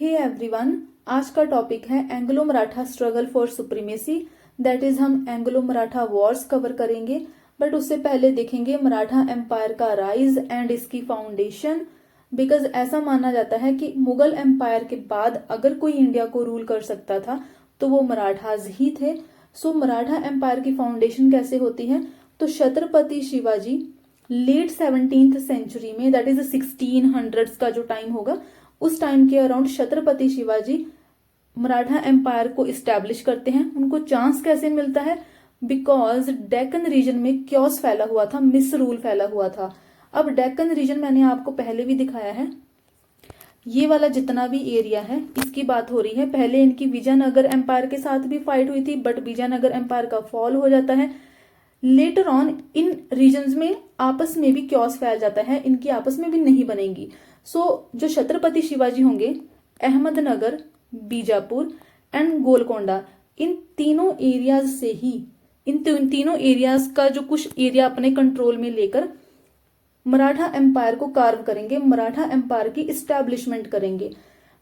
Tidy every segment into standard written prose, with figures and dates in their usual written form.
Hey everyone, आज का topic है Anglo Maratha struggle for supremacy. That is हम एंग्लो मराठा वॉर्स कवर करेंगे। बट उससे पहले देखेंगे मराठा एम्पायर का राइज एंड इसकी फाउंडेशन। बिकॉज ऐसा माना जाता है कि मुगल एम्पायर के बाद अगर कोई इंडिया को रूल कर सकता था तो वो मराठाज ही थे। सो मराठा एम्पायर की फाउंडेशन कैसे होती है? तो Chhatrapati Shivaji late 17th century में, दैट इज 1600s का जो टाइम होगा, उस टाइम के अराउंड छत्रपति शिवाजी मराठा एम्पायर को इस्टेब्लिश करते हैं। उनको चांस कैसे मिलता है? बिकॉज डेक्कन रीजन में क्योस फैला हुआ था, मिस रूल फैला हुआ था। अब डेक्कन रीजन मैंने आपको पहले भी दिखाया है। ये वाला जितना भी एरिया है इसकी बात हो रही है। पहले इनकी विजयनगर एम्पायर के साथ भी फाइट हुई थी, बट विजयनगर एम्पायर का फॉल हो जाता है। लेटर ऑन इन रीजन्स में आपस में भी क्योस फैल जाता है, इनकी आपस में भी नहीं बनेंगी। सो जो छत्रपति शिवाजी होंगे, अहमदनगर, बीजापुर एंड गोलकोंडा, इन तीनों एरियाज से ही, इन तीनों एरियाज का जो कुछ एरिया अपने कंट्रोल में लेकर मराठा एम्पायर को कार्व करेंगे, मराठा एम्पायर की इस्टेब्लिशमेंट करेंगे।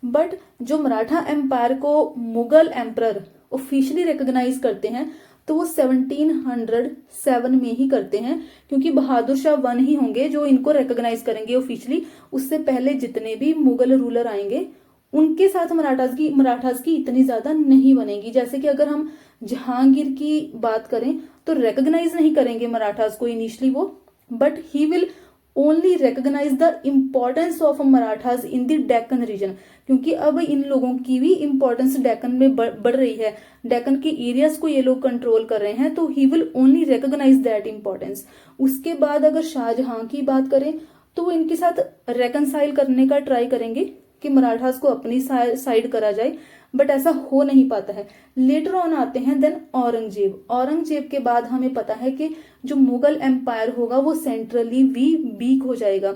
बट जो मराठा एम्पायर को मुगल एम्परर ऑफिशियली रिकॉग्नाइज करते हैं तो वो 1707 में ही करते हैं, क्योंकि बहादुर शाह वन ही होंगे जो इनको रिकॉग्नाइज करेंगे ऑफिशियली। उससे पहले जितने भी मुगल रूलर आएंगे उनके साथ मराठास की इतनी ज्यादा नहीं बनेगी। जैसे कि अगर हम जहांगीर की बात करें तो रिकॉग्नाइज नहीं करेंगे मराठास को इनिशियली वो, but he will only recognize the importance of Marathas in the Deccan region, क्योंकि अब इन लोगों की भी इम्पोर्टेंस डेक्कन में बढ़ रही है। डेक्कन के एरियाज को ये लोग कंट्रोल कर रहे हैं, तो he will only recognize that importance. उसके बाद अगर शाहजहां की बात करें तो वो इनके साथ रेकनसाइल करने का ट्राई करेंगे कि मराठास को अपनी साइड करा जाए, बट ऐसा हो नहीं पाता है। लेटर ऑन आते हैं देन औरंगजेब। औरंगजेब के बाद हमें पता है कि जो मुगल एम्पायर होगा वो सेंट्रली भी वीक हो जाएगा।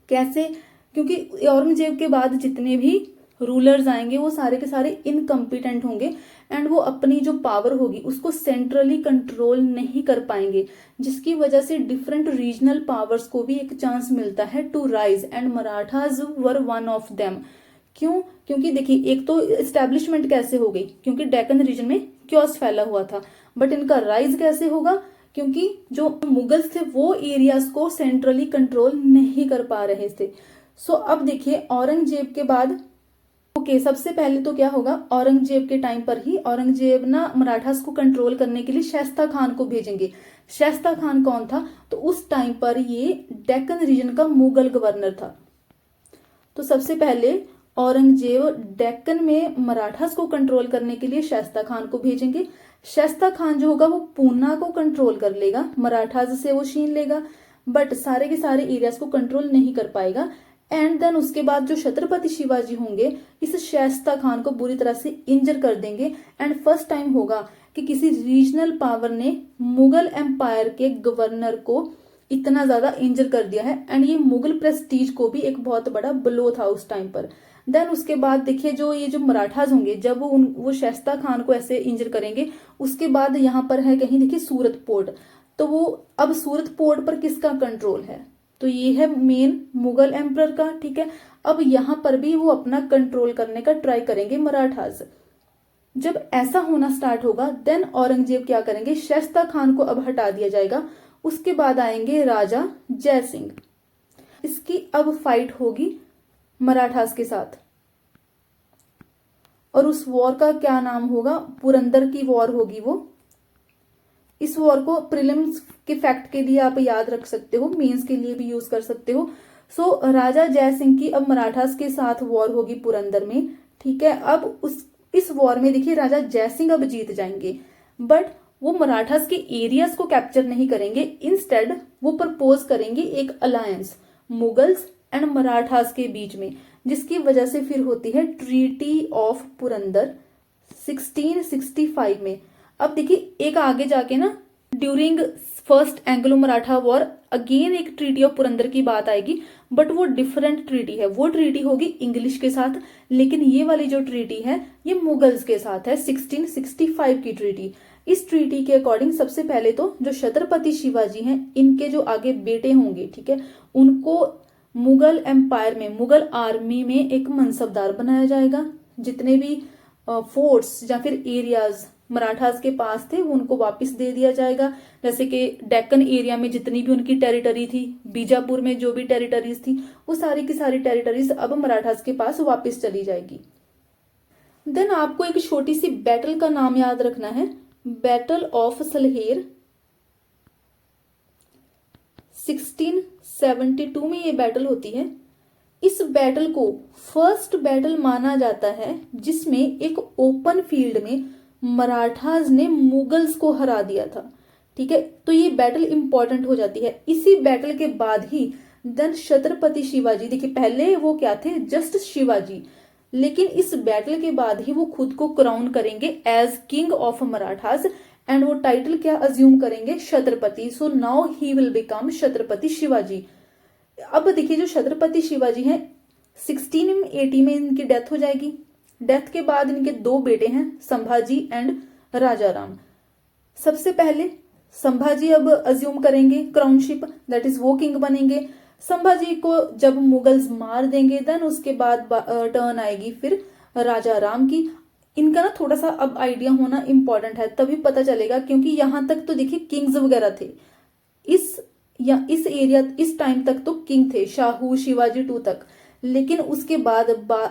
कैसे? क्योंकि औरंगजेब के बाद जितने भी रूलर्स आएंगे वो सारे के सारे इनकम्पिटेंट होंगे एंड वो अपनी जो पावर होगी उसको सेंट्रली कंट्रोल नहीं कर पाएंगे, जिसकी वजह से डिफरेंट रीजनल पावर्स को भी एक चांस मिलता है to rise, and Marathas were one of them. क्यों? क्योंकि देखिए, एक तो एस्टेब्लिशमेंट कैसे हो गई, क्योंकि डेक्कन रीजन में क्योस फैला हुआ था। बट इनका राइज कैसे होगा? क्योंकि जो मुगल्स थे वो एरियाज को सेंट्रली कंट्रोल नहीं कर पा रहे थे। सो अब देखिए, औरंगजेब के बाद सबसे पहले तो क्या होगा, औरंगजेब के टाइम पर ही औरंगजेब ना मराठास को कंट्रोल करने के लिए शाइस्ता खान को भेजेंगे। शाइस्ता खान कौन था? तो उस टाइम पर ये डेक्कन रीजन का मुगल गवर्नर था। तो सबसे पहले औरंगजेब डेक्कन में मराठास को कंट्रोल करने के लिए शाइस्ता खान को भेजेंगे। शाइस्ता खान जो होगा वो पूना को कंट्रोल कर लेगा, मराठास से वो छीन लेगा, बट सारे के सारे एरियाज को कंट्रोल नहीं कर पाएगा। एंड देन उसके बाद जो छत्रपति शिवाजी होंगे इस शाइस्ता खान को बुरी तरह से इंजर कर देंगे। एंड फर्स्ट टाइम होगा कि किसी रीजनल पावर ने मुगल एम्पायर के गवर्नर को इतना ज्यादा इंजर कर दिया है, एंड ये मुगल प्रेस्टीज को भी एक बहुत बड़ा ब्लो था उस टाइम पर। देन उसके बाद देखिए, जो मराठाज होंगे जब वो शाइस्ता खान को ऐसे इंजर करेंगे, उसके बाद यहाँ पर है कहीं देखिए सूरत पोर्ट। तो वो अब सूरत पोर्ट पर किसका कंट्रोल है? तो ये है मेन मुगल एम्परर का, ठीक है। अब यहां पर भी वो अपना कंट्रोल करने का ट्राई करेंगे मराठास। जब ऐसा होना स्टार्ट होगा देन औरंगजेब क्या करेंगे, शाइस्ता खान को अब हटा दिया जाएगा। उसके बाद आएंगे राजा जय सिंह। इसकी अब फाइट होगी मराठास के साथ, और उस वॉर का क्या नाम होगा? पुरंदर की वॉर होगी वो। इस वॉर को प्रीलिम्स के फैक्ट के लिए आप याद रख सकते हो, मेंस के लिए भी यूज कर सकते हो। सो राजा जय सिंह की अब मराठास के साथ वॉर होगी पुरंदर में, ठीक है। अब इस वॉर में देखिए राजा जय सिंह अब जीत जाएंगे, बट वो मराठास के एरियाज को कैप्चर नहीं करेंगे। इंस्टेड वो प्रपोज करेंगे एक अलायंस मुगल्स एंड मराठास के बीच में, जिसकी वजह से फिर होती है ट्रीटी ऑफ पुरंदर 1665 में। अब देखिए, एक आगे जाके ना during first Anglo Maratha war again एक ट्रीटी ऑफ पुरंदर की बात आएगी, बट वो डिफरेंट ट्रीटी है। वो ट्रीटी होगी इंग्लिश के साथ, लेकिन ये वाली जो ट्रीटी है ये मुगल्स के साथ है, 1665 की ट्रीटी। इस ट्रीटी के अकॉर्डिंग सबसे पहले तो जो छत्रपति शिवाजी हैं इनके जो आगे बेटे होंगे, ठीक है, उनको मुगल एम्पायर में, मुगल आर्मी में एक मनसबदार बनाया जाएगा। जितने भी फोर्ट्स या फिर एरियाज मराठास के पास थे वो उनको वापस दे दिया जाएगा। जैसे कि डेक्कन एरिया में जितनी भी उनकी टेरिटरी थी, बीजापुर में जो भी टेरिटरीज थी, वो सारी की सारी टेरिटरीज अब मराठास के पास वापस चली जाएगी। देन आपको एक छोटी सी बैटल का नाम याद रखना है, बैटल ऑफ सलहेर। 1672 में ये बैटल होती है। इस बैटल को फर्स्ट बैटल माना जाता है जिसमें एक ओपन फील्ड में मराठास ने मुगल्स को हरा दिया था। ठीक है, तो ये बैटल इंपॉर्टेंट हो जाती है। इसी बैटल के बाद ही देन छत्रपति शिवाजी, देखिए पहले वो क्या थे, जस्ट शिवाजी, लेकिन इस बैटल के बाद ही वो खुद को क्राउन करेंगे as king of Marathas and वो टाइटल क्या अज्यूम करेंगे, Chhatrapati. So now he will become Chhatrapati Shivaji. अब देखिए जो छत्रपति शिवाजी हैं 1680 में इनकी डेथ हो जाएगी। डेथ के बाद इनके दो बेटे हैं, संभाजी एंड राजाराम। सबसे पहले संभाजी अब अज्यूम करेंगे क्राउनशिप, दैट इज वो किंग बनेंगे। संभाजी को जब मुगल्स मार देंगे देन उसके बाद टर्न आएगी फिर राजाराम की। इनका ना थोड़ा सा अब आइडिया होना इंपॉर्टेंट है, तभी पता चलेगा, क्योंकि यहां तक तो देखिए किंग्स वगैरह थे इस एरिया, इस टाइम तक तो किंग थे, शाहू शिवाजी 2 तक। लेकिन उसके बाद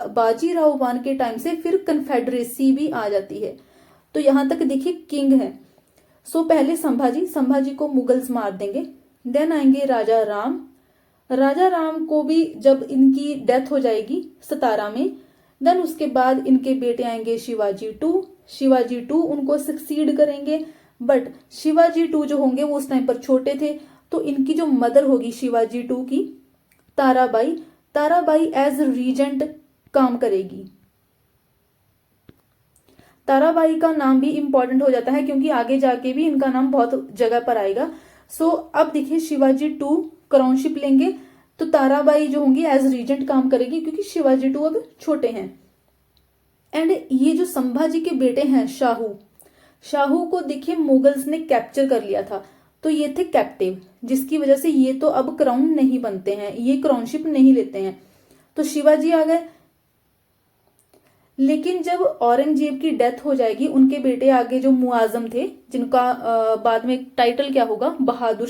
बाजीराव वन के टाइम से फिर कन्फेडरेसी भी आ जाती है, तो यहां तक देखिए किंग है। सो पहले संभाजी को मुगल्स मार देंगे। देन आएंगे राजा राम को भी जब इनकी डेथ हो जाएगी 17 में, देन उसके बाद इनके बेटे आएंगे शिवाजी 2 उनको सक्सीड करेंगे। बट शिवाजी 2 जो होंगे वो उस टाइम पर छोटे थे, तो इनकी जो मदर होगी शिवाजी 2 की, ताराबाई एज रीजेंट काम करेगी। ताराबाई का नाम भी इंपॉर्टेंट हो जाता है क्योंकि आगे जाके भी इनका नाम बहुत जगह पर आएगा। सो अब देखिए शिवाजी 2 क्राउनशिप लेंगे, तो ताराबाई जो होंगी एज रीजेंट काम करेगी क्योंकि शिवाजी 2 अब छोटे हैं। एंड ये जो संभाजी के बेटे हैं शाहू को देखिए मुगल्स ने कैप्चर कर लिया था, तो ये थे कैप्टिव, जिसकी वजह से ये तो अब क्राउन नहीं बनते हैं, ये क्राउनशिप नहीं लेते हैं। तो शिवाजी आ गए। लेकिन जब औरंगजेब की डेथ हो जाएगी, उनके बेटे आगे जो मुआजम थे, जिनका बाद में टाइटल क्या होगा, बहादुर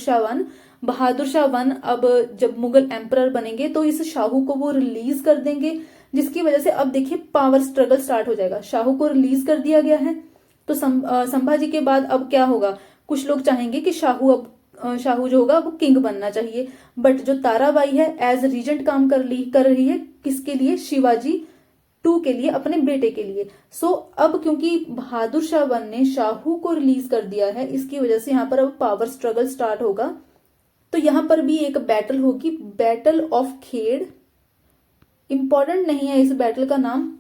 शाह वन अब जब मुगल एम्परर बनेंगे तो इस शाहू को वो रिलीज कर देंगे, जिसकी वजह से अब देखिए पावर स्ट्रगल स्टार्ट हो जाएगा। शाहू को रिलीज कर दिया गया है, तो संभाजी के बाद अब क्या होगा, कुछ लोग चाहेंगे कि शाहू जो होगा वो किंग बनना चाहिए, बट जो ताराबाई है एज रीजेंट काम कर रही है, किसके लिए, शिवाजी 2 के लिए, अपने बेटे के लिए। सो अब क्योंकि बहादुर शाह वन ने शाहू को रिलीज कर दिया है, इसकी वजह से यहाँ पर अब पावर स्ट्रगल स्टार्ट होगा। तो यहाँ पर भी एक बैटल होगी, बैटल ऑफ खेड़। इंपॉर्टेंट नहीं है इस बैटल का नाम,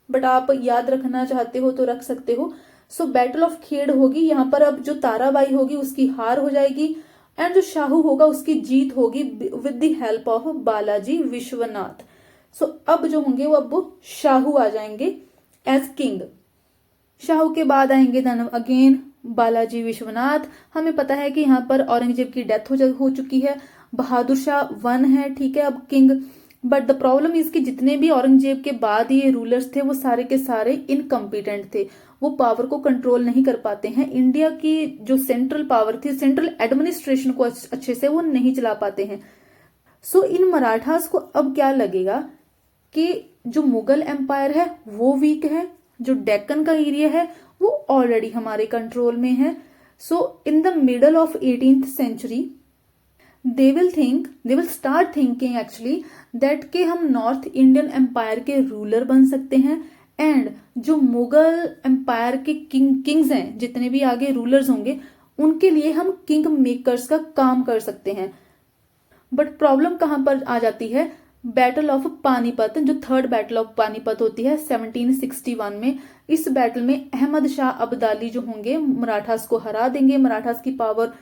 बट आप याद रखना चाहते हो तो रख सकते हो। सो बैटल ऑफ खेड़ होगी। यहाँ पर अब जो ताराबाई होगी उसकी हार हो जाएगी एंड जो शाहू होगा उसकी जीत होगी with the help of Balaji Vishwanath. So अब जो होंगे वो अब शाहू आ जाएंगे एज किंग। शाहू के बाद आएंगे देन अगेन बालाजी विश्वनाथ। हमें पता है कि यहाँ पर औरंगजेब की डेथ हो चुकी है, बहादुर शाह 1 है, ठीक है, अब king. But the problem is कि जितने भी औरंगजेब के बाद ये रूलर्स थे वो सारे के सारे इनकम्पिटेंट थे, वो पावर को कंट्रोल नहीं कर पाते हैं। इंडिया की जो सेंट्रल पावर थी, सेंट्रल एडमिनिस्ट्रेशन को अच्छे से वो नहीं चला पाते हैं। सो इन मराठास को अब क्या लगेगा कि जो मुगल एम्पायर है वो वीक है, जो डेक्कन का एरिया है वो ऑलरेडी हमारे कंट्रोल में है। So in the middle of 18th century they will start thinking actually that कि हम नॉर्थ इंडियन एम्पायर के रूलर बन सकते हैं एंड जो मुगल एम्पायर के किंग्स हैं, जितने भी आगे रूलर्स होंगे, उनके लिए हम किंग मेकर्स का काम कर सकते हैं। बट प्रॉब्लम कहां पर आ जाती है, बैटल ऑफ पानीपत, जो 3rd बैटल ऑफ पानीपत होती है 1761 में। इस बैटल में अहमद शाह अब्दाली जो होंगे मराठास को हरा देंगे, मराठास की पावर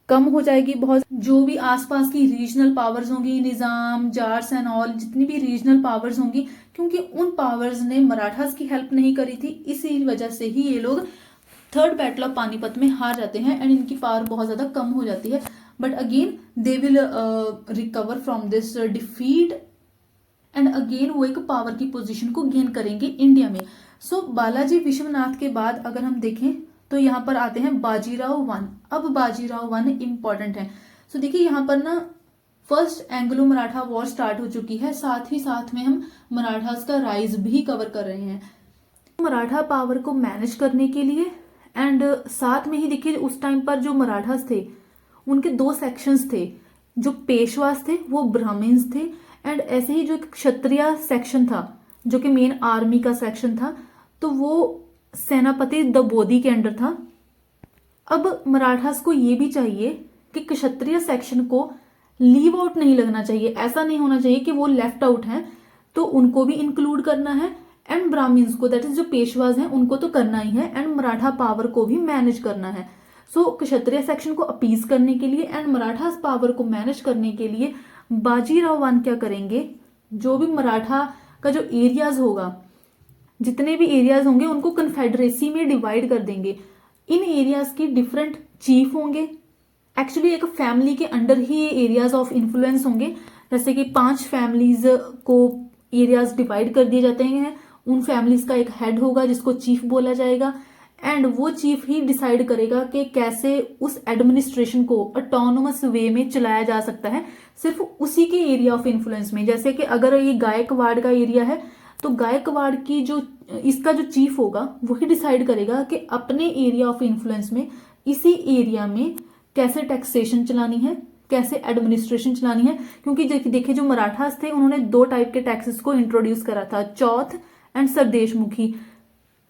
कम हो जाएगी बहुत। जो भी आसपास की रीजनल पावर्स होंगी, निजाम, जार्स एंड ऑल, जितनी भी रीजनल पावर्स होंगी, क्योंकि उन पावर्स ने मराठास की हेल्प नहीं करी थी, इसी वजह से ही ये लोग 3rd बैटल ऑफ पानीपत में हार जाते हैं एंड इनकी पावर बहुत ज्यादा कम हो जाती है। But again they will recover from this defeat and again वो एक पावर की पोजीशन को गेन करेंगे इंडिया में। सो बालाजी विश्वनाथ के बाद अगर हम देखें तो यहाँ पर आते हैं बाजीराव वन। अब बाजीराव वन इंपॉर्टेंट है। सो देखिए यहाँ पर ना first Anglo Maratha war start हो चुकी है, साथ ही साथ में हम मराठास का राइज भी कवर कर रहे हैं मराठा पावर को मैनेज करने के लिए। एंड साथ में ही देखिए उस टाइम पर जो मराठास थे उनके दो सेक्शंस थे, जो पेशवास थे वो ब्राह्मण्स थे, एंड ऐसे ही जो एक क्षत्रिय सेक्शन था जो कि मेन आर्मी का सेक्शन था, तो वो सेनापति द्विवेदी के अंडर था। अब मराठास को ये भी चाहिए कि क्षत्रिय सेक्शन को लीव आउट नहीं लगना चाहिए, ऐसा नहीं होना चाहिए कि वो लेफ्ट आउट हैं, तो उनको भी इंक्लूड करना है, एंड ब्राह्मण्स को दैट इज जो पेशवाज हैं उनको तो करना ही है, एंड मराठा पावर को भी मैनेज करना है। सो क्षत्रिय सेक्शन को अपीज करने के लिए एंड मराठास पावर को मैनेज करने के लिए बाजीराव वन क्या करेंगे, जो भी मराठा का जो एरियाज होगा, जितने भी एरियाज होंगे उनको कन्फेडरेसी में डिवाइड कर देंगे। इन एरियाज की डिफरेंट चीफ होंगे, एक्चुअली एक फैमिली के अंडर ही ये एरियाज ऑफ इन्फ्लुएंस होंगे, जैसे कि 5 फैमिलीज को एरियाज डिवाइड कर दिए जाते हैं, उन फैमिलीज का एक हेड होगा जिसको चीफ बोला जाएगा, एंड वो चीफ ही डिसाइड करेगा कि कैसे उस एडमिनिस्ट्रेशन को ऑटोनोमस वे में चलाया जा सकता है, सिर्फ उसी के एरिया ऑफ इन्फ्लुएंस में। जैसे कि अगर ये गायकवाड़ का एरिया है तो गायकवाड़ की जो इसका जो चीफ होगा वही डिसाइड करेगा कि अपने एरिया ऑफ इन्फ्लुएंस में इसी एरिया में कैसे टैक्सेशन चलानी है, कैसे एडमिनिस्ट्रेशन चलानी है। क्योंकि देखिए जो मराठास थे उन्होंने 2 टाइप के टैक्सेस को इंट्रोड्यूस करा था, चौथ एंड सरदेशमुखी।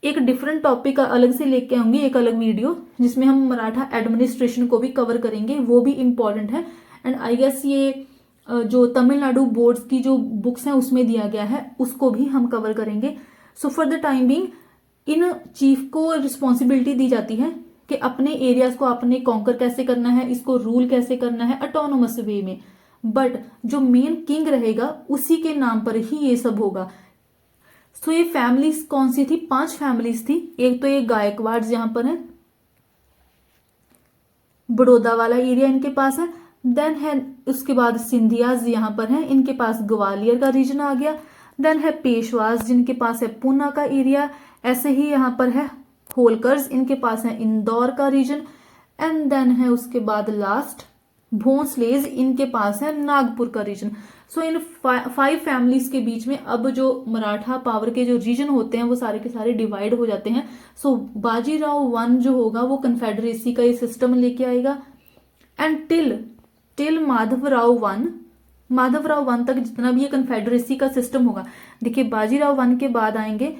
एक डिफरेंट टॉपिक अलग से लेके आऊंगी, एक अलग वीडियो जिसमें हम मराठा एडमिनिस्ट्रेशन को भी कवर करेंगे, वो भी इंपॉर्टेंट है। एंड आई गेस ये जो तमिलनाडु बोर्ड्स की जो बुक्स हैं उसमें दिया गया है, उसको भी हम कवर करेंगे। So for the time being in chief को रिस्पॉन्सिबिलिटी दी जाती है कि अपने एरियाज को आपने कॉन्कर कैसे करना है, इसको रूल कैसे करना है ऑटोनोमस वे में, बट जो मेन किंग रहेगा उसी के नाम पर ही ये सब होगा। सो ये फैमिलीज कौन सी थी, 5 फैमिलीज थी। एक तो ये गायकवाड़ यहां पर है, बड़ौदा वाला एरिया इनके पास है, देन है उसके बाद सिंधियाज यहां पर है, इनके पास ग्वालियर का रीजन आ गया, देन है पेशवाज जिनके पास है पूना का एरिया, ऐसे ही यहां पर है होलकर्स, इनके पास है इंदौर का रीजन, एंड देन है उसके बाद लास्ट भोंसलेज, इनके पास है नागपुर का रीजन। सो इन 5 फैमिलीज के बीच में अब जो मराठा पावर के जो रीजन होते हैं वो सारे के सारे डिवाइड हो जाते हैं। सो बाजीराव वन जो होगा वो कन्फेडरेसी का ये सिस्टम लेके आएगा, एंड टिल माधवराव वन तक जितना भी ये कन्फेडरेसी का सिस्टम होगा। देखिए बाजीराव वन के बाद आएंगे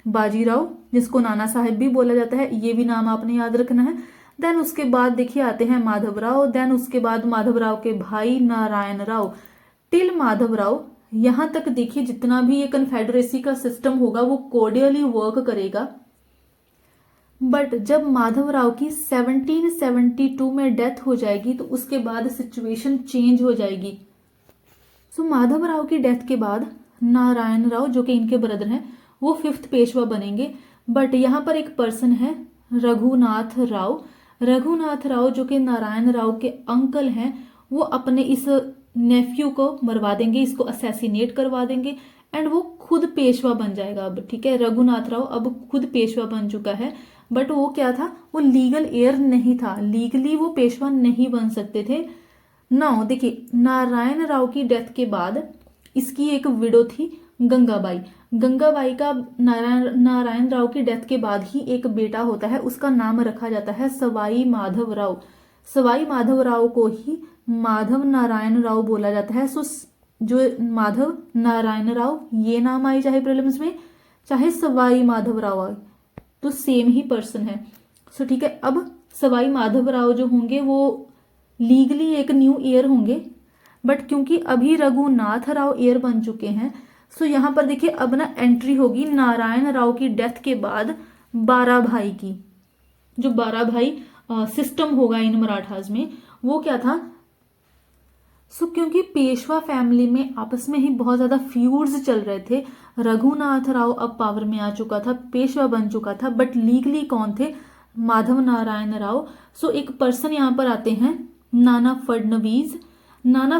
बाजीराव जिसको नाना साहेब भी बोला जाता है, ये भी नाम आपने याद रखना है। देन उसके बाद देखिए आते हैं माधवराव, देन उसके बाद माधवराव के भाई नारायण राव, टिल माधवराव। यहां तक देखिए जितना भी ये कन्फेडरेसी का सिस्टम होगा वो कोर्डियली वर्क करेगा, बट जब माधवराव की 1772 में डेथ हो जाएगी तो उसके बाद सिचुएशन चेंज हो जाएगी। सो माधवराव की डेथ के बाद नारायण राव जो कि इनके ब्रदर हैं वो 5th पेशवा बनेंगे, बट यहां पर एक पर्सन है रघुनाथ राव जो कि नारायण राव के अंकल हैं, वो अपने इस नेफ्यू को मरवा देंगे, इसको असैसिनेट करवा देंगे, एंड वो खुद पेशवा बन जाएगा। अब ठीक है, रघुनाथ राव अब खुद पेशवा बन चुका है, बट वो क्या था, वो लीगल एयर नहीं था, लीगली वो पेशवा नहीं बन सकते थे। नाउ देखिए नारायण राव की डेथ के बाद इसकी एक विडो थी गंगाबाई का नारायण राव की डेथ के बाद ही एक बेटा होता है, उसका नाम रखा जाता है सवाई माधव राव को ही माधव नारायण राव बोला जाता है। सो जो माधव नारायण राव ये नाम आए चाहे प्रीलिम्स में, चाहे सवाई माधव राव आए, तो सेम ही पर्सन है। सो ठीक है, अब सवाई माधव राव जो होंगे वो लीगली एक न्यू एयर होंगे, बट क्योंकि अभी रघुनाथ राव एयर बन चुके हैं, सो यहां पर देखिए अब ना एंट्री होगी नारायण राव की डेथ के बाद 12 भाई की। जो 12 भाई सिस्टम होगा इन मराठास में वो क्या था, सो क्योंकि पेशवा फैमिली में आपस में ही बहुत ज्यादा फ्यूड्स चल रहे थे, रघुनाथ राव अब पावर में आ चुका था, पेशवा बन चुका था, बट लीगली कौन थे, माधव नारायण राव। सो एक पर्सन यहाँ पर आते हैं नाना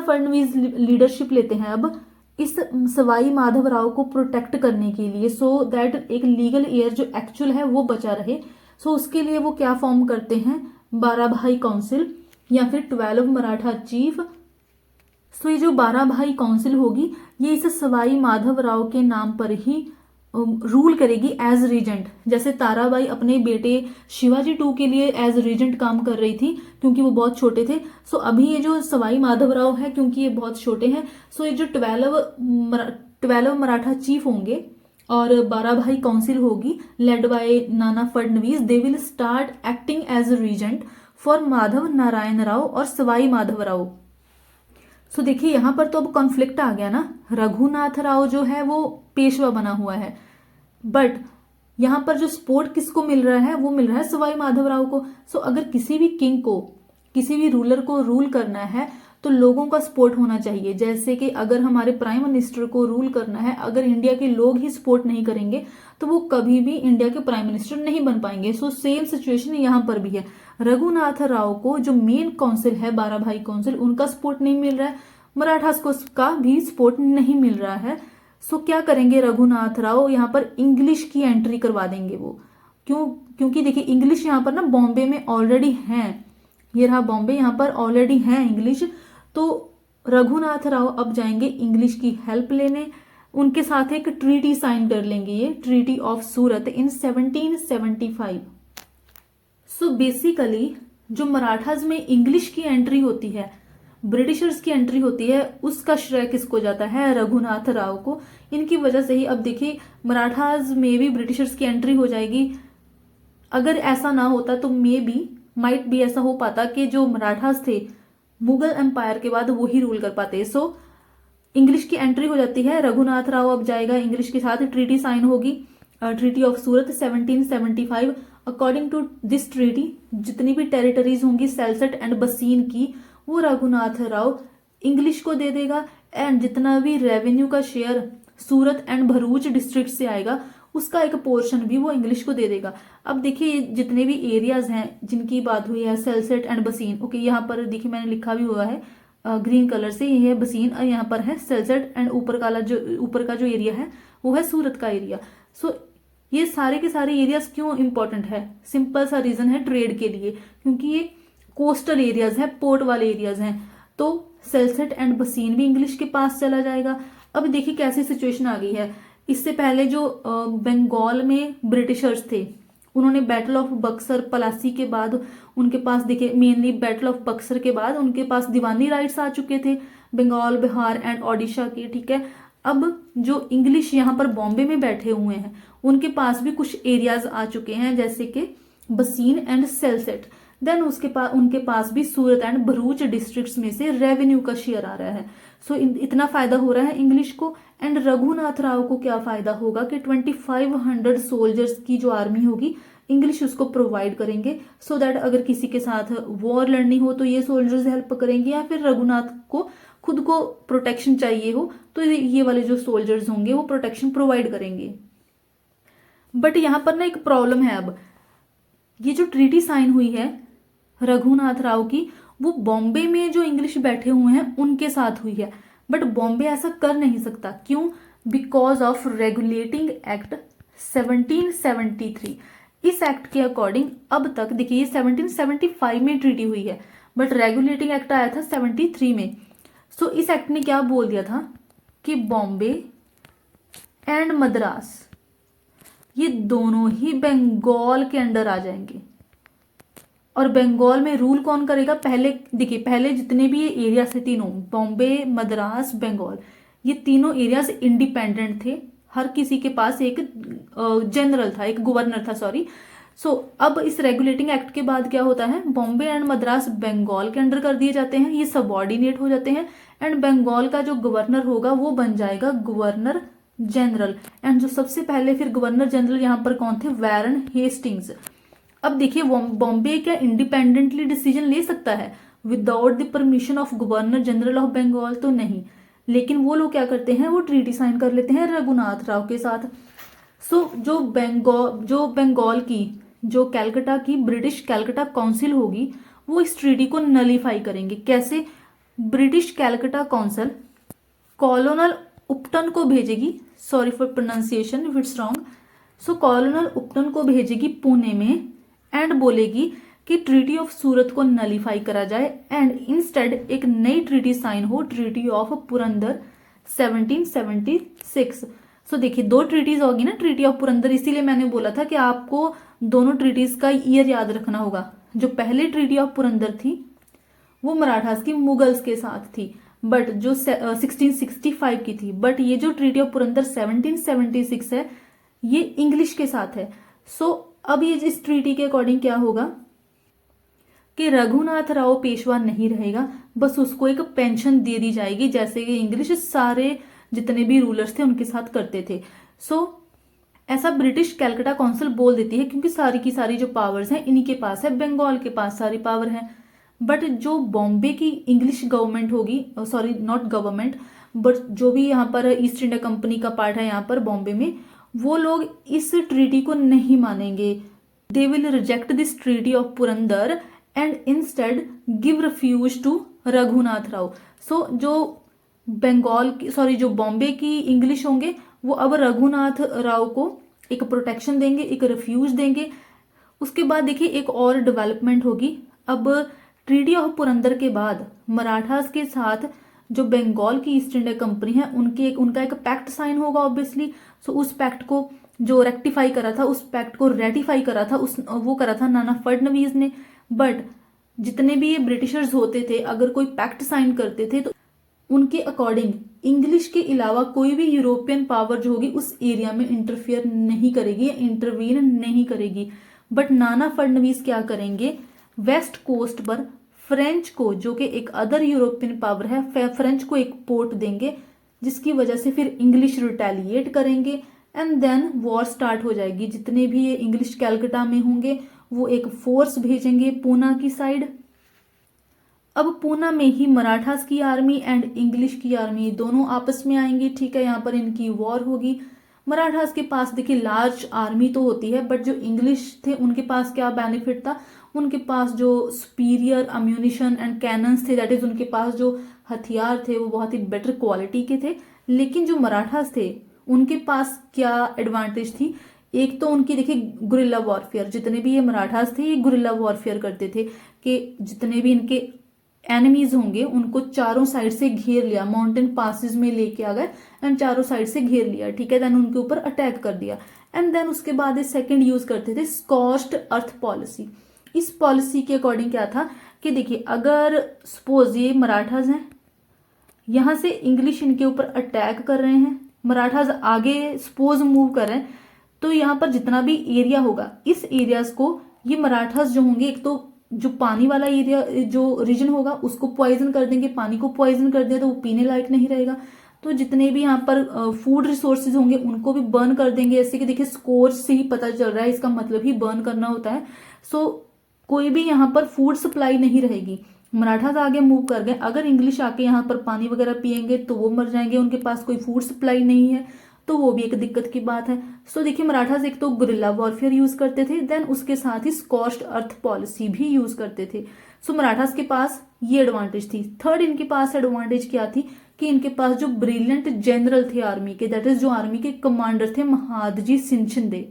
फडणवीस लीडरशिप लेते हैं अब इस सवाई माधवराव को प्रोटेक्ट करने के लिए, सो दैट एक लीगल एयर जो एक्चुअल है वो बचा रहे। सो उसके लिए वो क्या फॉर्म करते हैं, 12 भाई काउंसिल या फिर 12 मराठा चीफ। सो ये जो 12 भाई काउंसिल होगी ये इस सवाई माधवराव के नाम पर ही रूल करेगी एज रीजेंट। जैसे ताराबाई अपने बेटे शिवाजी 2 के लिए एज रीजेंट काम कर रही थी क्योंकि वो बहुत छोटे थे। सो अभी ये जो सवाई माधवराव है क्योंकि ये बहुत छोटे हैं, सो ये जो 12 मराठा चीफ होंगे और 12 भाई काउंसिल होगी led by Nana Phadnavis, they will start acting as regent for Madhav Narayan Rao और सवाई माधवराव। सो देखिए यहाँ पर तो अब कॉन्फ्लिक्ट आ गया ना, रघुनाथ राव जो है वो पेशवा बना हुआ है, बट यहाँ पर जो सपोर्ट किसको मिल रहा है, वो मिल रहा है सवाई माधवराव को। सो अगर किसी भी किंग को, किसी भी रूलर को रूल करना है तो लोगों का सपोर्ट होना चाहिए। जैसे कि अगर हमारे प्राइम मिनिस्टर को रूल करना है, अगर इंडिया के लोग ही सपोर्ट नहीं करेंगे तो वो कभी भी इंडिया के प्राइम मिनिस्टर नहीं बन पाएंगे। सो सेम सिचुएशन यहाँ पर भी है। रघुनाथ राव को जो मेन काउंसिल है 12 भाई काउंसिल, उनका सपोर्ट नहीं मिल रहा है, मराठास को का भी सपोर्ट नहीं मिल रहा है। सो क्या करेंगे रघुनाथ राव, यहाँ पर इंग्लिश की एंट्री करवा देंगे वो। क्योंकि देखिए इंग्लिश यहाँ पर ना बॉम्बे में ऑलरेडी है, ये रहा बॉम्बे, यहाँ पर ऑलरेडी है इंग्लिश। तो रघुनाथ राव अब जाएंगे इंग्लिश की हेल्प लेने, उनके साथ एक ट्रीटी साइन कर लेंगे, ये treaty of Surat in 1775। So basically जो मराठाज में इंग्लिश की एंट्री होती है, ब्रिटिशर्स की एंट्री होती है, उसका श्रेय किसको जाता है, रघुनाथ राव को। इनकी वजह से ही अब देखिए मराठाज में भी ब्रिटिशर्स की एंट्री हो जाएगी। अगर ऐसा ना होता तो माइट भी ऐसा हो पाता कि जो मराठास थे मुगल एम्पायर के बाद वो ही रूल कर पाते। सो इंग्लिश की एंट्री हो जाती है, रघुनाथ राव अब जाएगा इंग्लिश के साथ, ट्रीटी साइन होगी, treaty of Surat 1775। According to this treaty जितनी भी टेरिटरीज होंगी सेल्सट एंड बसीन की, वो रघुनाथ राव इंग्लिश को दे देगा, एंड जितना भी रेवेन्यू का share Surat and Bharuch district से आएगा उसका एक पोर्शन भी वो इंग्लिश को दे देगा। अब देखिए जितने भी एरियाज हैं जिनकी बात हुई है, सेल्सट एंड बसीन, ओके यहाँ पर देखिए मैंने लिखा भी हुआ है ग्रीन कलर से, ये है बसीन और यहाँ पर है सेल्सट, एंड ऊपर का जो एरिया है वो है सूरत का एरिया। सो ये सारे के सारे एरियाज क्यों इंपॉर्टेंट है, सिंपल सा रीजन है ट्रेड के लिए, क्योंकि ये कोस्टल एरियाज हैं, पोर्ट वाले एरियाज हैं। तो सेल्सट एंड बसीन भी इंग्लिश के पास चला जाएगा। अब देखिए कैसी सिचुएशन आ गई है। इससे पहले जो बंगाल में ब्रिटिशर्स थे उन्होंने बैटल ऑफ बक्सर, पलासी के बाद उनके पास देखिए मेनली बैटल ऑफ बक्सर के बाद उनके पास दीवानी राइट्स आ चुके थे बंगाल, बिहार एंड ओडिशा के, ठीक है। अब जो इंग्लिश यहाँ पर बॉम्बे में बैठे हुए हैं उनके पास भी कुछ एरियाज आ चुके हैं जैसे कि बसीन एंड सेल्सट। देन उनके पास भी सूरत एंड भरूच डिस्ट्रिक्ट्स में से रेवेन्यू का शेयर आ रहा है। सो इतना फायदा हो रहा है इंग्लिश को। एंड रघुनाथ राव को क्या फायदा होगा कि 2500 सोल्जर्स की जो आर्मी होगी इंग्लिश उसको प्रोवाइड करेंगे, सो दैट अगर किसी के साथ वॉर लड़नी हो तो ये सोल्जर्स हेल्प करेंगे, या फिर रघुनाथ को खुद को प्रोटेक्शन चाहिए हो तो ये वाले जो सोल्जर्स होंगे वो प्रोटेक्शन प्रोवाइड करेंगे। बट यहाँ पर ना एक प्रॉब्लम है। अब ये जो ट्रीटी साइन हुई है रघुनाथ राव की, वो बॉम्बे में जो इंग्लिश बैठे हुए हैं उनके साथ हुई है, बट बॉम्बे ऐसा कर नहीं सकता। क्यों? Because of regulating act 1773। इस एक्ट के अकॉर्डिंग अब तक देखिए 1775 में ट्रीटी हुई है, बट रेगुलेटिंग एक्ट आया था 73 में। सो इस एक्ट ने क्या बोल दिया था कि बॉम्बे एंड मद्रास ये दोनों ही बंगाल के अंडर आ जाएंगे। और बंगाल में रूल कौन करेगा? पहले जितने भी ये एरिया से तीनों, बॉम्बे, मद्रास, बंगाल, ये तीनों एरियाज इंडिपेंडेंट थे। हर किसी के पास एक जनरल था, एक गवर्नर था, सॉरी। सो अब इस रेगुलेटिंग एक्ट के बाद क्या होता है, बॉम्बे एंड मद्रास बंगाल के अंडर कर दिए जाते हैं, ये सबऑर्डिनेट हो जाते हैं। एंड बंगाल का जो गवर्नर होगा वो बन जाएगा गवर्नर जनरल। एंड जो सबसे पहले फिर गवर्नर जनरल यहाँ पर कौन थे? Warren Hastings. अब देखिए बॉम्बे क्या इंडिपेंडेंटली डिसीजन ले सकता है without the permission of governor general of Bengal? तो नहीं, लेकिन वो लोग क्या करते हैं, वो ट्रीटी साइन कर लेते हैं रघुनाथ राव के साथ। सो जो बंगाल की, जो कैलकाटा की ब्रिटिश कैलकाटा काउंसिल होगी वो इस ट्रीटी को नलीफाई करेंगे। कैसे? British Calcutta council colonel Upton को भेजेगी, sorry for pronunciation if it's wrong, so colonel Upton को भेजेगी पुणे में एंड बोलेगी कि ट्रीटी ऑफ सूरत को नलीफाई करा जाए एंड इंस्टेड एक नई ट्रीटी साइन हो, ट्रीटी ऑफ पुरंदर 1776। सो देखिए दो ट्रीटीज होगी ना, ट्रीटी ऑफ पुरंदर, इसीलिए मैंने बोला था कि आपको दोनों ट्रीटीज का ईयर याद रखना होगा। जो पहली ट्रीटी ऑफ पुरंदर थी वो मराठास की मुगल्स के साथ थी, बट जो 1665 की थी, बट ये जो ट्रीटी ऑफ पुरंदर 1776 है ये इंग्लिश के साथ है। सो अब ये इस ट्रीटी के अकॉर्डिंग क्या होगा कि रघुनाथ राव पेशवा नहीं रहेगा, बस उसको एक पेंशन दे दी जाएगी जैसे कि इंग्लिश सारे जितने भी रूलर्स थे उनके साथ करते थे। सो ऐसा ब्रिटिश कैलकटा काउंसिल बोल देती है क्योंकि सारी की सारी जो पावर्स हैं इन्हीं के पास है, बंगाल के पास सारी पावर है। बट जो बॉम्बे की इंग्लिश गवर्नमेंट होगी, सॉरी नॉट गवर्नमेंट, बट जो भी यहाँ पर ईस्ट इंडिया कंपनी का पार्ट है यहाँ पर बॉम्बे में, वो लोग इस ट्रीटी को नहीं मानेंगे। They will reject this treaty of Purandar and instead give refuge to Raghunath Rao. So जो बंगाल की, सॉरी जो बॉम्बे की इंग्लिश होंगे वो अब रघुनाथ राव को एक प्रोटेक्शन देंगे, एक रिफ्यूज देंगे। उसके बाद देखिए एक और डेवलपमेंट होगी। अब ट्रीटी ऑफ पुरंदर के बाद मराठास के साथ जो बंगाल की ईस्ट इंडिया कंपनी है उनका एक पैक्ट साइन होगा ऑब्वियसली। सो उस पैक्ट को जो रेक्टिफाई करा था, उस पैक्ट को रेटिफाई करा था, वो करा था नाना फडणवीस ने। बट जितने भी ये ब्रिटिशर्स होते थे अगर कोई पैक्ट साइन करते थे तो उनके अकॉर्डिंग इंग्लिश के अलावा कोई भी यूरोपियन पावर जो होगी उस एरिया में इंटरफियर नहीं करेगी या इंटरवीन नहीं करेगी। बट नाना फडणवीस क्या करेंगे, वेस्ट कोस्ट पर फ्रेंच को, जो कि एक अदर यूरोपियन पावर है, फ्रेंच को एक पोर्ट देंगे जिसकी वजह से फिर इंग्लिश रिटेलिएट करेंगे एंड देन वॉर स्टार्ट हो जाएगी। जितने भी ये इंग्लिश कैलकटा में होंगे वो एक फोर्स भेजेंगे पूना की साइड। अब पूना में ही मराठास की आर्मी एंड इंग्लिश की आर्मी दोनों आपस में आएंगी, ठीक है, यहाँ पर इनकी वॉर होगी। मराठास के पास देखिए लार्ज आर्मी तो होती है, बट जो इंग्लिश थे उनके पास क्या बेनिफिट था, उनके पास जो सुपीरियर अम्यूनिशन एंड कैनन्स थे, दैट इज उनके पास जो हथियार थे वो बहुत ही बेटर क्वालिटी के थे। लेकिन जो मराठास थे उनके पास क्या एडवांटेज थी, एक तो उनकी देखिए गुरिल्ला वॉरफेयर, जितने भी ये मराठास थे ये गुरिल्ला वॉरफेयर करते थे कि जितने भी इनके एनिमीज होंगे उनको चारों साइड से घेर लिया, माउंटेन पासिस में लेके आ गए एंड चारों साइड से घेर लिया, ठीक है, देन उनके ऊपर अटैक कर दिया। एंड देन उसके बाद इस सेकंड यूज करते थे स्कॉच्ड अर्थ पॉलिसी। इस पॉलिसी के अकॉर्डिंग क्या था कि देखिए अगर सपोज ये मराठाज हैं, यहां से इंग्लिश इनके ऊपर अटैक कर रहे हैं, मराठाज आगे सपोज मूव कर रहे हैं, तो यहाँ पर जितना भी एरिया होगा इस एरियाज को ये मराठास जो होंगे, एक तो जो पानी वाला एरिया जो रीजन होगा उसको पॉइजन कर देंगे, पानी को पॉइजन कर दिया तो वो पीने लायक नहीं रहेगा। तो जितने भी यहाँ पर फूड रिसोर्सेज होंगे उनको भी बर्न कर देंगे। ऐसे कि देखिए स्कोर्च से ही पता चल रहा है, इसका मतलब ही बर्न करना होता है। सो कोई भी यहाँ पर फूड सप्लाई नहीं रहेगी। मराठास आगे मूव कर गए, अगर इंग्लिश आके यहाँ पर पानी वगैरह पियेंगे तो वो मर जाएंगे, उनके पास कोई फूड सप्लाई नहीं है, तो वो भी एक दिक्कत की बात है। सो देखिए मराठास एक तो गुरिल्ला वॉरफेयर यूज करते थे, देन उसके साथ ही स्कॉच्ड अर्थ पॉलिसी भी यूज करते थे। सो मराठास के पास ये एडवांटेज थी। थर्ड इनके पास एडवांटेज क्या थी कि इनके पास जो ब्रिलियंट जनरल थे आर्मी के, दैट इज जो आर्मी के कमांडर थे महादजी सिंह शिंदे।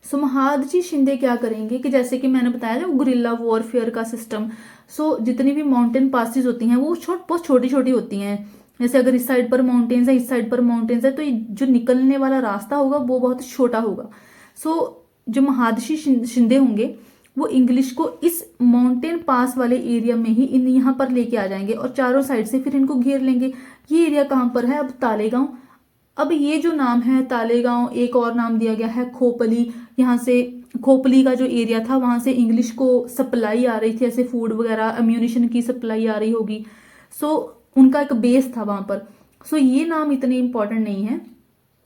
सो महादजी शिंदे क्या करेंगे कि जैसे कि मैंने बताया था गुरिल्ला वॉरफेयर का सिस्टम, सो जितनी भी माउंटेन पासिस होती हैं वो बहुत छोटी छोटी होती हैं। जैसे अगर इस साइड पर माउंटेन्स है, इस साइड पर माउंटेन्स है, तो जो निकलने वाला रास्ता होगा वो बहुत छोटा होगा। सो जो महादजी शिंदे होंगे वो इंग्लिश को इस माउंटेन पास वाले एरिया में ही यहाँ पर लेके आ जाएंगे और चारों साइड से फिर इनको घेर लेंगे। ये एरिया कहाँ पर है, अब तालेगांव। अब ये जो नाम है तालेगांव, एक और नाम दिया गया है खोपली। यहाँ से खोपली का जो एरिया था वहां से इंग्लिश को सप्लाई आ रही थी, ऐसे फूड वगैरह अम्यूनिशन की सप्लाई आ रही होगी। सो उनका एक बेस था वहां पर। सो ये नाम इतने इंपॉर्टेंट नहीं है,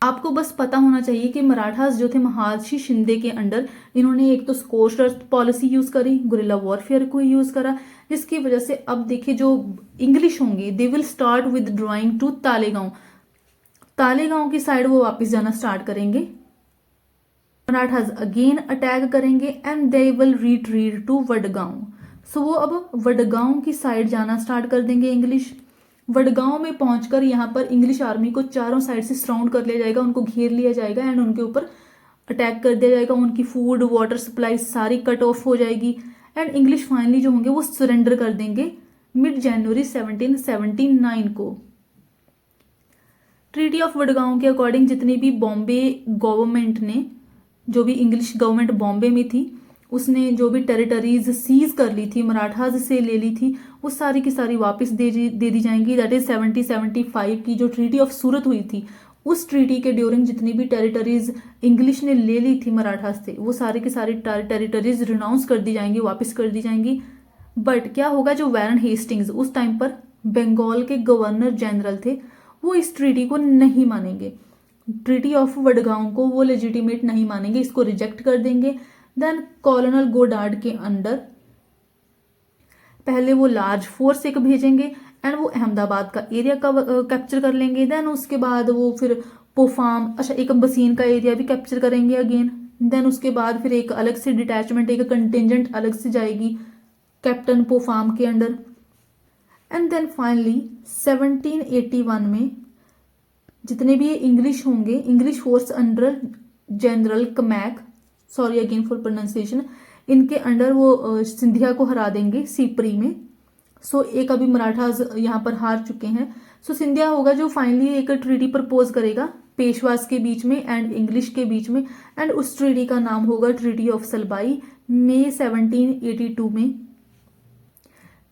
आपको बस पता होना चाहिए कि मराठास जो थे महादजी शिंदे के अंडर, इन्होंने एक तो स्कॉच्ड अर्थ पॉलिसी यूज करी, गुरिल्ला वॉरफेयर को यूज करा, जिसकी वजह से अब देखिए जो इंग्लिश होंगे they will start withdrawing to Talegaon. Talegaon की साइड वो वापस जाना स्टार्ट करेंगे। मराठास अगेन अटैक करेंगे and they will retreat to Vadgaon. So वो अब वडगांव की साइड जाना स्टार्ट कर देंगे इंग्लिश। वडगांव में पहुंचकर यहाँ पर इंग्लिश आर्मी को चारों साइड से सराउंड कर लिया जाएगा, उनको घेर लिया जाएगा एंड उनके ऊपर अटैक कर दिया जाएगा। उनकी फूड वाटर सप्लाई सारी कट ऑफ हो जाएगी एंड इंग्लिश फाइनली जो होंगे वो सरेंडर कर देंगे मिड जनवरी 1779 को। ट्रीटी ऑफ वडगांव के अकॉर्डिंग जितनी भी बॉम्बे गवर्नमेंट ने, जो भी इंग्लिश गवर्नमेंट बॉम्बे में थी, उसने जो भी टेरिटरीज सीज कर ली थी, मराठाज से ले ली थी, वो सारी की सारी वापस दे दी जाएंगी। दैट इज 1775 की जो ट्रीटी ऑफ सूरत हुई थी, उस ट्रीटी के ड्यूरिंग जितनी भी टेरिटरीज इंग्लिश ने ले ली थी मराठास से, वो सारी की सारी टेरिटरीज रिनाउंस कर दी जाएंगी, वापस कर दी जाएंगी। बट क्या होगा, जो वैरन हेस्टिंग्स उस टाइम पर बंगाल के गवर्नर जनरल थे, वो इस ट्रीटी को नहीं मानेंगे। ट्रीटी ऑफ वडगांव को वो लेजिटिमेट नहीं मानेंगे, इसको रिजेक्ट कर देंगे। देन कॉलोनल गोडार्ड के अंडर पहले वो लार्ज फोर्स एक भेजेंगे एंड वो अहमदाबाद का एरिया कैप्चर कर लेंगे। देन उसके बाद वो फिर पोफाम, अच्छा एक बसीन का एरिया भी कैप्चर करेंगे अगेन। देन उसके बाद फिर एक अलग से डिटैचमेंट, एक कंटिजेंट अलग से जाएगी कैप्टन पोफाम के अंडर। एंड देन फाइनली 1781 में जितने भी ये इंग्लिश होंगे, English force under general Carnac, sorry again for pronunciation, इनके अंडर वो सिंधिया को हरा देंगे सीपरी में। सो एक अभी मराठास यहाँ पर हार चुके हैं। सो सिंधिया होगा जो फाइनली एक ट्रीटी प्रपोज करेगा पेशवास के बीच में एंड इंग्लिश के बीच में, एंड उस ट्रीटी का नाम होगा ट्रीटी ऑफ सलबाई, मई 1782 में।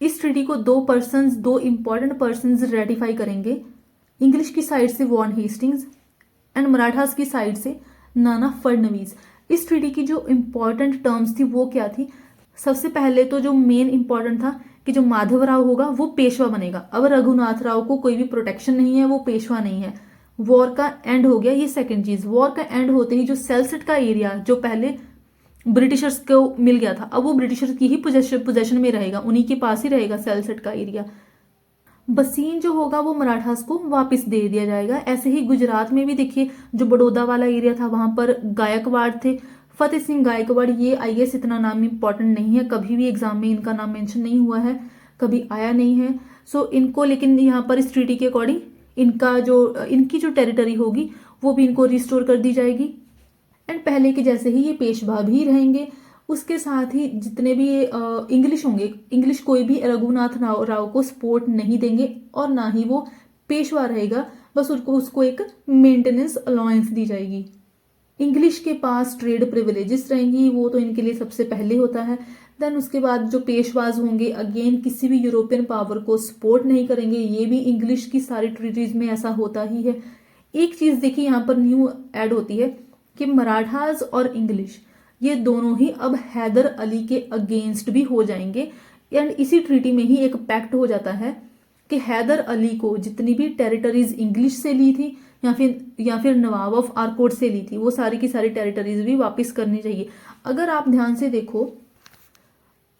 इस ट्रीटी को दो इंपॉर्टेंट पर्संस रेटिफाई करेंगे। इंग्लिश की साइड से वॉन हेस्टिंग्स एंड मराठास की साइड से नाना फडणवीस। इस ट्रीटी की जो इंपॉर्टेंट टर्म्स थी वो क्या थी? सबसे पहले तो जो मेन इंपॉर्टेंट था कि जो माधव राव होगा वो पेशवा बनेगा। अब रघुनाथ राव को कोई भी प्रोटेक्शन नहीं है, वो पेशवा नहीं है। वॉर का एंड हो गया, ये सेकंड चीज। वॉर का एंड होते ही जो सेल्सट का एरिया जो पहले ब्रिटिशर्स को मिल गया था, अब वो ब्रिटिशर्स की ही पोजेशन में रहेगा, उन्हीं के पास ही रहेगा सेल्सट का एरिया। बसीन जो होगा वो मराठास को वापस दे दिया जाएगा। ऐसे ही गुजरात में भी देखिए, जो बड़ौदा वाला एरिया था वहां पर गायकवाड़ थे, फतेह सिंह गायकवाड़। ये आई गेस इतना नाम इंपॉर्टेंट नहीं है, कभी भी एग्जाम में इनका नाम मेंशन नहीं हुआ है, कभी आया नहीं है। सो इनको लेकिन यहाँ पर इस ट्रीटी के अकॉर्डिंग इनकी जो टेरिटरी होगी वो भी इनको रिस्टोर कर दी जाएगी एंड पहले के जैसे ही ये पेशवा भी रहेंगे। उसके साथ ही जितने भी इंग्लिश होंगे, इंग्लिश कोई भी रघुनाथ राव को सपोर्ट नहीं देंगे और ना ही वो पेशवा रहेगा, बस उसको एक मेंटेनेंस अलाउंस दी जाएगी। इंग्लिश के पास ट्रेड प्रिविलेजेस रहेंगी, वो तो इनके लिए सबसे पहले होता है। देन उसके बाद जो पेशवाज होंगे अगेन किसी भी यूरोपियन पावर को सपोर्ट नहीं करेंगे, ये भी इंग्लिश की सारी ट्रीटीज में ऐसा होता ही है। एक चीज देखिए यहाँ पर न्यू ऐड होती है कि मराठास और इंग्लिश ये दोनों ही अब हैदर अली के अगेंस्ट भी हो जाएंगे एंड इसी ट्रीटी में ही एक पैक्ट हो जाता है कि हैदर अली को जितनी भी टेरिटरीज इंग्लिश से ली थी या फिर नवाब ऑफ आर्कोट से ली थी, वो सारी की सारी टेरिटरीज भी वापस करनी चाहिए। अगर आप ध्यान से देखो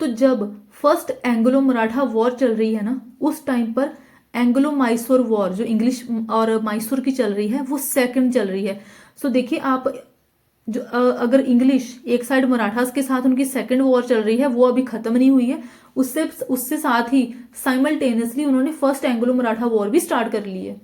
तो जब फर्स्ट एंग्लो मराठा वॉर चल रही है ना, उस टाइम पर एंग्लो माइसोर वॉर जो इंग्लिश और माइसोर की चल रही है वो सेकंड चल रही है। सो देखिए आप, जो अगर इंग्लिश एक साइड मराठास के साथ उनकी सेकंड वॉर चल रही है, वो अभी खत्म नहीं हुई है, उससे साथ ही साइमल्टेनियसली उन्होंने फर्स्ट एंग्लो मराठा वॉर भी स्टार्ट कर ली है।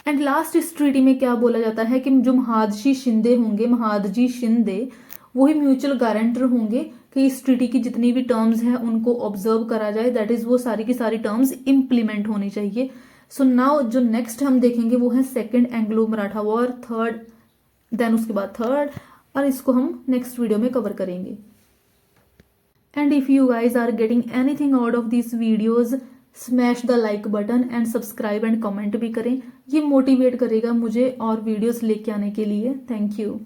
एंड लास्ट इस ट्रीटी में क्या बोला जाता है कि जो महादजी शिंदे वही म्यूचुअल गारंटर होंगे कि इस ट्रीटी की जितनी भी टर्म्स हैं उनको ऑब्जर्व करा जाए, दैट इज वो सारी की सारी टर्म्स इंप्लीमेंट होनी चाहिए। सो नाउ जो नेक्स्ट हम देखेंगे वो है second Anglo Maratha war, then उसके बाद थर्ड, और इसको हम नेक्स्ट वीडियो में कवर करेंगे। And if you guys are getting anything out of this videos, smash the like button and subscribe and comment भी करें, ये मोटिवेट करेगा मुझे और वीडियोस लेके आने के लिए। Thank you.